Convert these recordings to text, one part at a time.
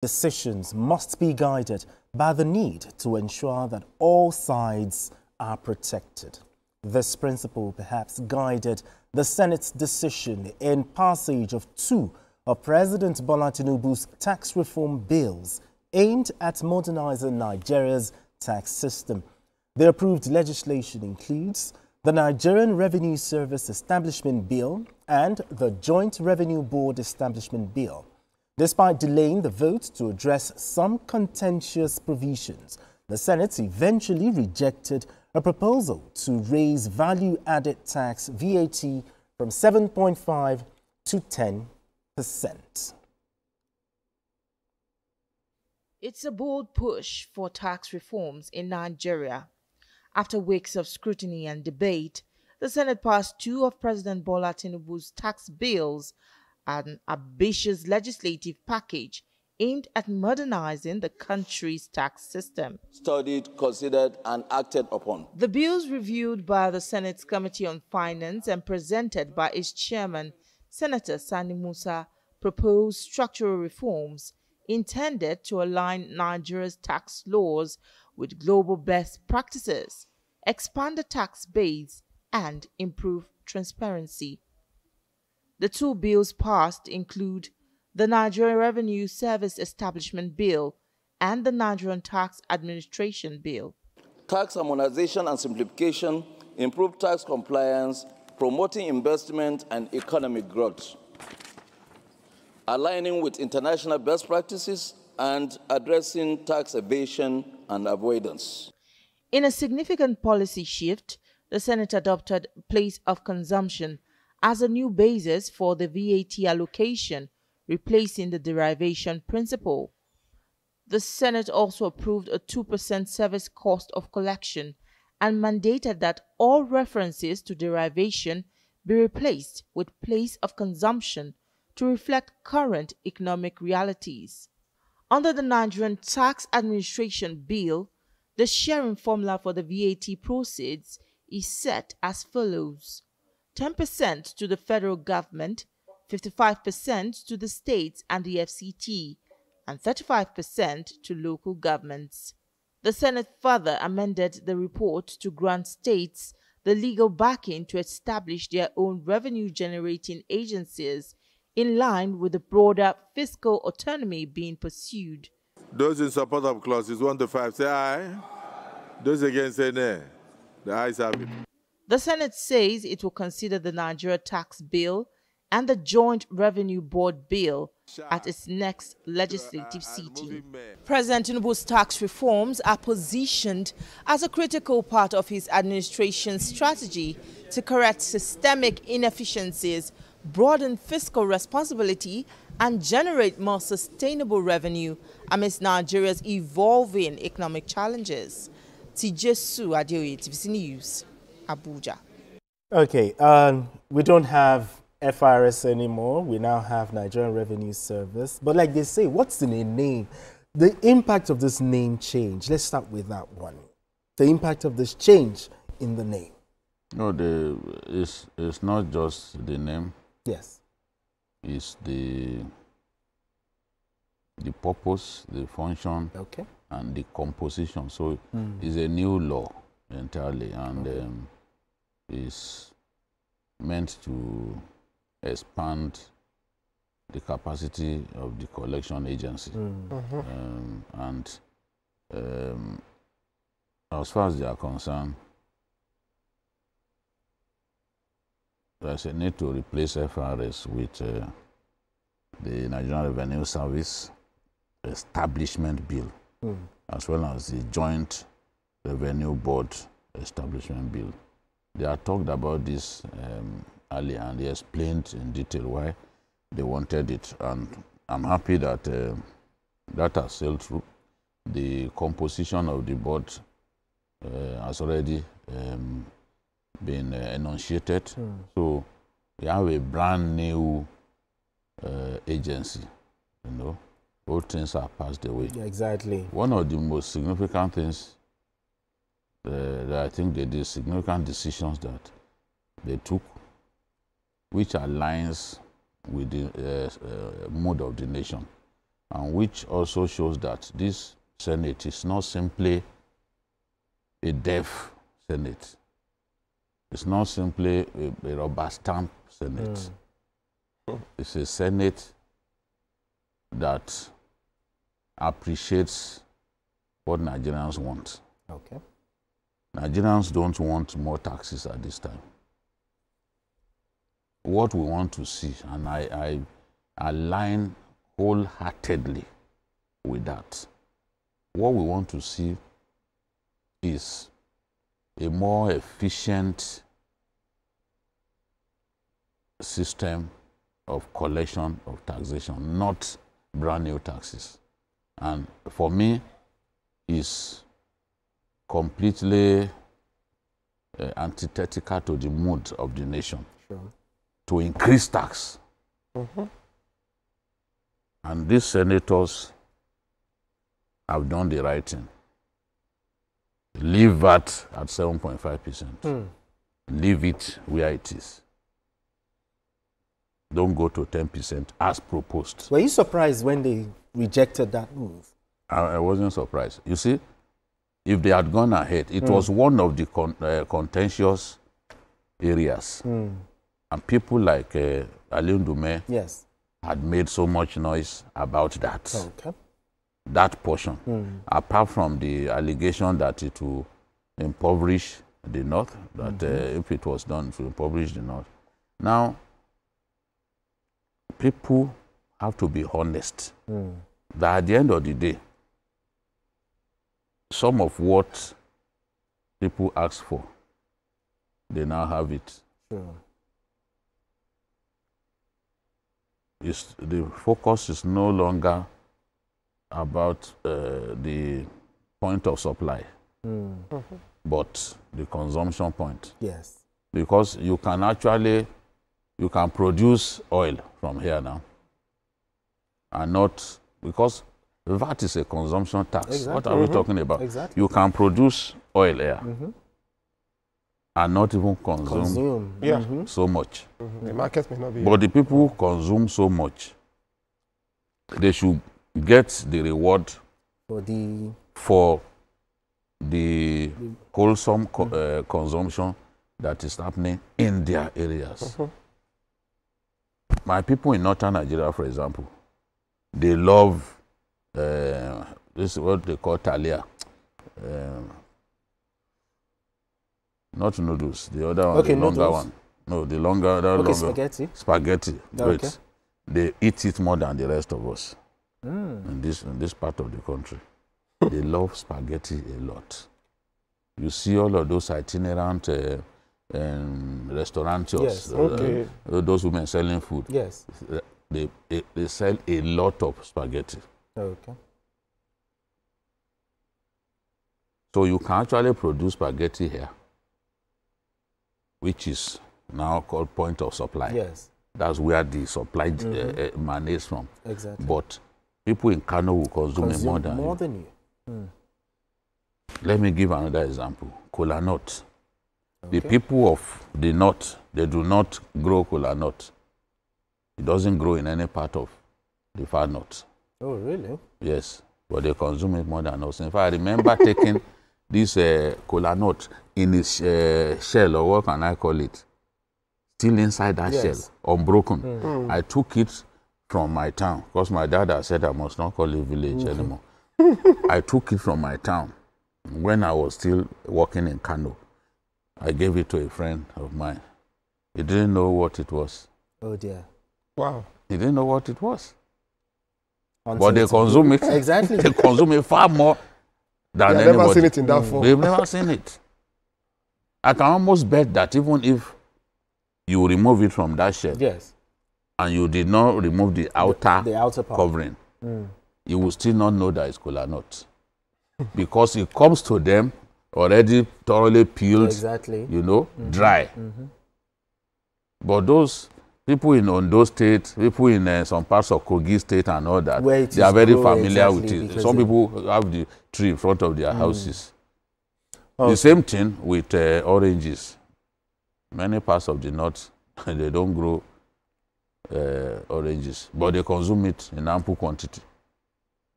decisions must be guided by the need to ensure that all sides are protected. This principle perhaps guided the Senate's decision in passage of two of President Bola Tinubu's tax reform bills aimed at modernizing Nigeria's tax system. The approved legislation includes the Nigerian Revenue Service Establishment Bill and the Joint Revenue Board Establishment Bill. Despite delaying the vote to address some contentious provisions, the Senate eventually rejected a proposal to raise value-added tax VAT from 7.5 to 10%. It's a bold push for tax reforms in Nigeria. After weeks of scrutiny and debate, the Senate passed two of President Bola Tinubu's tax bills, an ambitious legislative package aimed at modernizing the country's tax system. Studied, considered, and acted upon. The bills reviewed by the Senate's Committee on Finance and presented by its chairman, Senator Sani Musa, propose structural reforms intended to align Nigeria's tax laws with global best practices, expand the tax base, and improve transparency. The two bills passed include the Nigerian Revenue Service Establishment Bill and the Nigerian Tax Administration Bill. Tax harmonization and simplification, improve tax compliance, promoting investment and economic growth, aligning with international best practices, and addressing tax evasion and avoidance. In a significant policy shift, the Senate adopted place of consumption as a new basis for the VAT allocation, replacing the derivation principle. The Senate also approved a 2% service cost of collection and mandated that all references to derivation be replaced with place of consumption to reflect current economic realities. Under the Nigerian Tax Administration Bill, the sharing formula for the VAT proceeds is set as follows: 10% to the federal government, 55% to the states and the FCT, and 35% to local governments. The Senate further amended the report to grant states the legal backing to establish their own revenue-generating agencies in line with the broader fiscal autonomy being pursued. Those in support of clauses 1 to 5 say aye. Those against say nay. The ayes have it. The Senate says it will consider the Nigeria Tax Bill and the Joint Revenue Board Bill at its next legislative sitting. President Tinubu's tax reforms are positioned as a critical part of his administration's strategy to correct systemic inefficiencies, broaden fiscal responsibility, and generate more sustainable revenue amidst Nigeria's evolving economic challenges. Tijesu Adeoye, TVC News, Abuja. Okay, we don't have FRS anymore. We now have Nigerian Revenue Service. But like they say, what's in a name? The impact of this name change. Let's start with that one. The impact of this change in the name. No, it's not just the name. Yes. It's the purpose, the function, okay, and the composition. So it's a new law entirely, and it's meant to expand the capacity of the collection agency. And as far as they are concerned, there's a need to replace FRS with the Nigerian Revenue Service Establishment Bill, as well as the Joint Revenue Board Establishment Bill. They had talked about this earlier, and they explained in detail why they wanted it. And I'm happy that that has sailed through. The composition of the board has already been enunciated. So we have a brand new agency, you know. Old things are passed away. Yeah, exactly. One of the most significant things that I think they did, significant decisions that they took, which aligns with the mood of the nation, and which also shows that this Senate is not simply a deaf Senate. It's not simply a rubber stamp Senate. It's a Senate that appreciates what Nigerians want. Okay. Nigerians don't want more taxes at this time. What we want to see, and I align wholeheartedly with that, what we want to see is a more efficient system of collection of taxation, not brand new taxes. And for me, is completely antithetical to the mood of the nation. Sure. To increase tax. And these senators have done the right thing. Leave VAT at 7.5%. Leave it where it is. Don't go to 10% as proposed. Were you surprised when they rejected that move? I wasn't surprised. You see, if they had gone ahead, it was one of the contentious areas. And people like Aliou Ndume Yes. had made so much noise about that. Okay. That portion. Apart from the allegation that it will impoverish the North, that if it was done, it will impoverish the North. Now, people have to be honest. That at the end of the day, some of what people ask for, they now have it. Sure. The focus is no longer about the point of supply, but the consumption point. Yes. Because you can produce oil from here now, and not, because VAT is a consumption tax. Exactly. What are we talking about? Exactly. You can produce oil here and not even consume so much. The market may not be. But the people who consume so much, they should get the reward for the wholesome consumption that is happening in their areas. My people in northern Nigeria, for example, they love this is what they call talia. Not noodles, the other one, okay, the longer noodles. one. No, the longer, spaghetti. Spaghetti. Okay. Wait. They eat it more than the rest of us in this part of the country. They love spaghetti a lot. You see all of those itinerant restaurateurs, Yes. those women selling food. Yes. They sell a lot of spaghetti. Okay. So you can actually produce spaghetti here, which is now called point of supply. Yes. That's where the supply emanates from. Exactly. But people in Kano will consume it more than you. Let me give another example. Kola nut. The people of the north, they do not grow kola nut. It doesn't grow in any part of the far north. Oh, really? Yes, but they consume it more than us. In fact, I remember taking this kola nut in its shell, or what can I call it? Still inside that shell, unbroken. I took it from my town, because my dad had said I must not call it village anymore. I took it from my town when I was still working in Kano. I gave it to a friend of mine. He didn't know what it was. Oh, dear. Wow. He didn't know what it was. Until But they consume it. Exactly. They consume it far more than anybody. They've never seen it in that form. They've never seen it. I can almost bet that even if you remove it from that shell, yes, and you did not remove the outer part covering, you will still not know that it's kola nut. Because it comes to them already thoroughly peeled, exactly, you know, dry. But those people in Ondo State, people in some parts of Kogi State and all that, they are very familiar with it. Some people have the tree in front of their houses. The same thing with oranges. Many parts of the north, they don't grow oranges, but they consume it in ample quantity.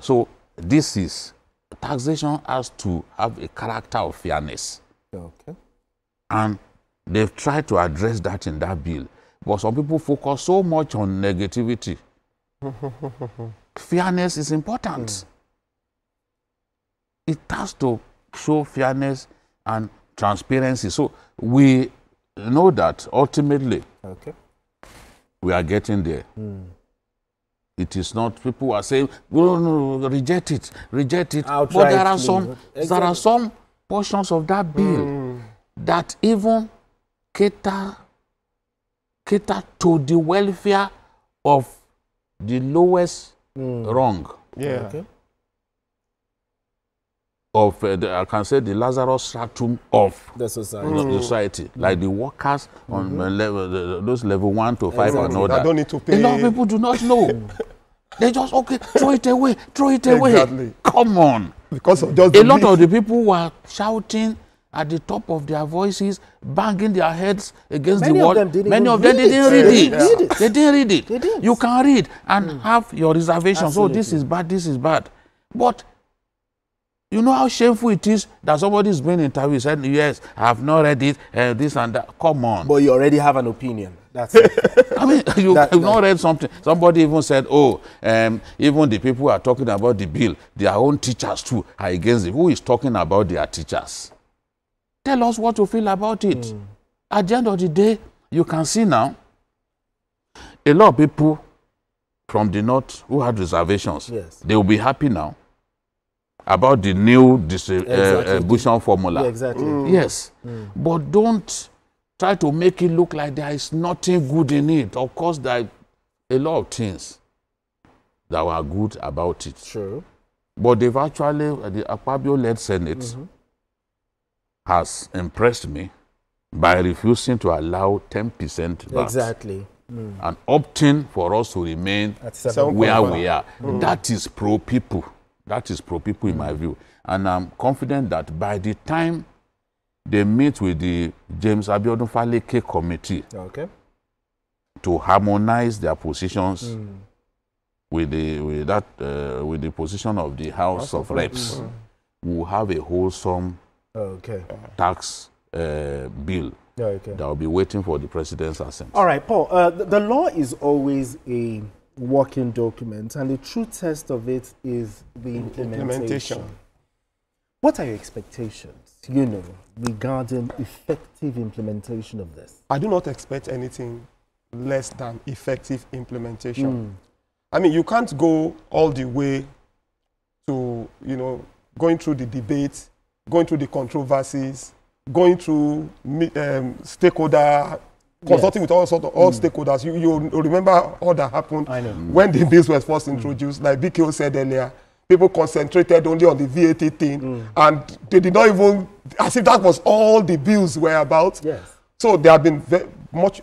So this is, taxation has to have a character of fairness. Okay. And they've tried to address that in that bill. But some people focus so much on negativity. Fairness is important. It has to show fairness and transparency. So we know that ultimately we are getting there. It is not, people are saying, no, reject it. Outrightly. But there are some portions of that bill that even cater to the welfare of the lowest rung. Yeah. Okay. Of I can say the Lazarus stratum of the society. Like the workers on those level 1 to 5 and all I that. don't need to pay. A lot of people do not know. They just, okay, throw it away. Exactly. Come on. Because of just a lot of the people were shouting at the top of their voices, banging their heads against the wall. Many of them didn't read it. They didn't read it. They didn't. You can read and have your reservations. So this is bad, this is bad. But you know how shameful it is that somebody is being interviewed, said, yes, I have not read it, this and that. Come on. But you already have an opinion. That's it. I mean, you've not read something. Somebody even said, oh, even the people who are talking about the bill, their own teachers too are against it. Who is talking about their teachers? Tell us what you feel about it. At the end of the day, you can see now, a lot of people from the north who had reservations, they will be happy now about the new distribution formula. Yeah, exactly. Yes. But don't try to make it look like there is nothing good in it. Of course, there are a lot of things that were good about it. True. But they've actually, the Akpabio-led Senate has impressed me by refusing to allow 10% VAT. Exactly. And opting for us to remain where we are. That is pro-people. That is pro-people in my view. And I'm confident that by the time they meet with the James Abiodun Faleke committee to harmonize their positions with the position of the House of Reps, we'll have a wholesome tax bill that will be waiting for the president's assent. All right, Paul, the law is always a working document, and the true test of it is the implementation. What are your expectations, regarding effective implementation of this? I do not expect anything less than effective implementation. I mean, you can't go all the way to, going through the debates, going through the controversies, going through stakeholder, consulting with all stakeholders. You remember all that happened when the bills were first introduced. Like BKO said earlier, people concentrated only on the VAT thing, and they did not even, as if that was all the bills were about. So there have been very much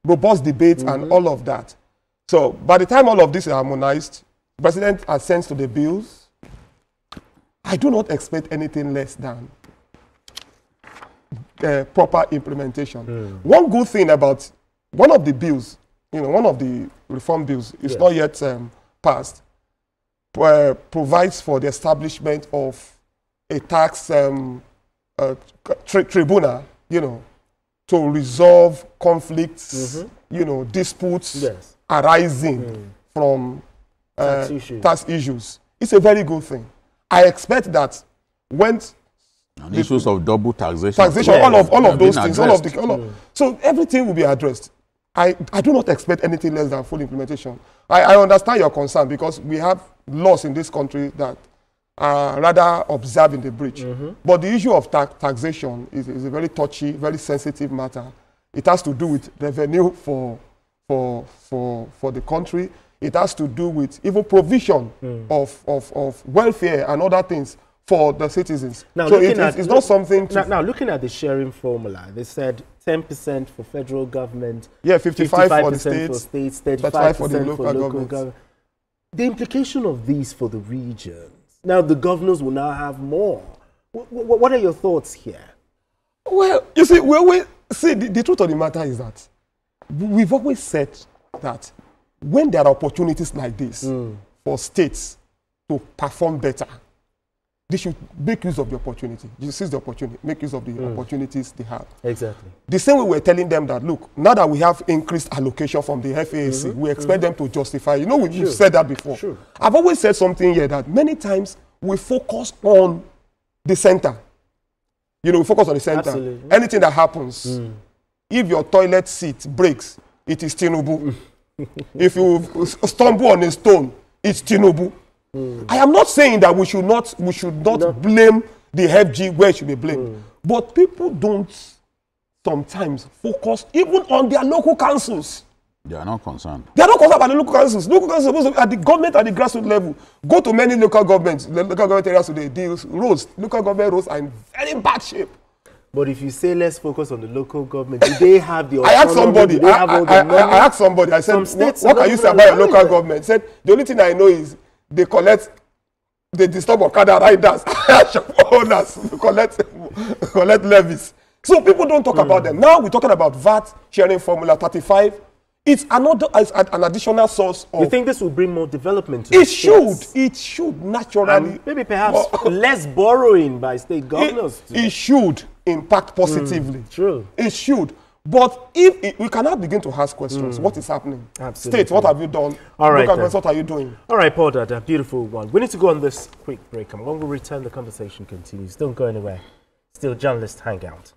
robust debates and all of that. So by the time all of this is harmonized, the president assents to the bills. I do not expect anything less than proper implementation. One good thing about one of the bills, one of the reform bills is not yet passed, provides for the establishment of a tax tribunal, to resolve conflicts, disputes arising from tax issues. It's a very good thing. I expect that when and issues of double taxation, all of those things, so everything will be addressed. I do not expect anything less than full implementation. I understand your concern because we have laws in this country that are rather observed in the breach. But the issue of taxation is a very touchy, very sensitive matter. It has to do with revenue for the country. It has to do with even provision of welfare and other things for the citizens. Now, so it's not something to... Now, looking at the sharing formula, they said 10% for federal government, 55 for the states, 35% for the local government. The implication of these for the regions, now the governors will now have more. What are your thoughts here? Well, you see, the truth of the matter is that we've always said that when there are opportunities like this for states to perform better, they should make use of the opportunity. You seize the opportunity, make use of the opportunities they have. Exactly. The same way we're telling them that, look, now that we have increased allocation from the FAAC, we expect them to justify. You know, we've said that before. Sure. I've always said something here that many times we focus on the center. You know, we focus on the center. Absolutely. Anything that happens, if your toilet seat breaks, it is Tinubu. If you stumble on a stone, it's Tinubu. I am not saying that we should not blame the FG where it should be blamed. But people don't sometimes focus even on their local councils. They are not concerned. They are not concerned about the local councils. Local councils are supposed to, at the government at the grassroots level. Go to many local governments, the local government areas today, the roads, local government roads are in very bad shape. But if you say let's focus on the local government, do they have the I asked somebody, I asked somebody, I said, what can you say about your local government? He said, the only thing I know is they disturb Okada riders, owners, collect levies. So people don't talk about them. Now we're talking about VAT sharing formula 35. It's an additional source of... You think this will bring more development to It should naturally... maybe perhaps less borrowing by state governors. It should impact positively. True. It should. But if we cannot begin to ask questions, what is happening? Absolutely. States, what have you done? All right, governments, what are you doing? All right, Paul Dada, beautiful one. We need to go on this quick break, and when we return, the conversation continues. Don't go anywhere. Still Journalist Hangout.